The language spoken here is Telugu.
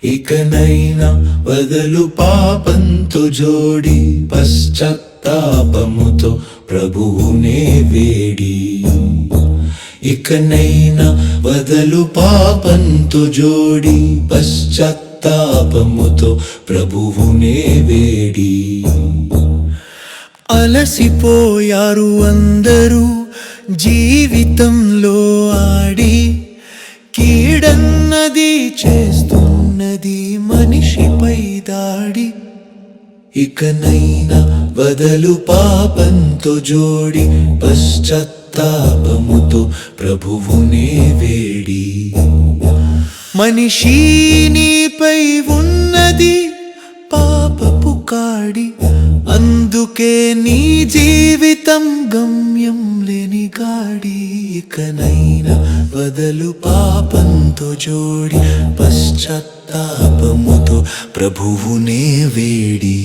ఇకనైనా వదలు పాపంతో జోడి పశ్చాత్తాపముతో ప్రభువునే వేడి. ఇకనైనా వదలు పాపంతో జోడి పశ్చాత్తాపముతో ప్రభువునే వేడి. అలసిపోయారు అందరూ జీవితంలో ఆడి, కీడన్నది చేస్తున్నది మనిషిపై దాడి. ఇకనైనా వదలు పాపంతో జోడి పశ్చాత్తాపముతో ప్రభువునే వేడి. మనిషి నీపై ఉన్నది పాపపు కాడి, అందుకే నీ జీవితం గమ్యం లేని గాడి. ఇకనైనా వదలు పాపంతో జోడి పశ్చాత్తాపముతో ప్రభువునే వేడి.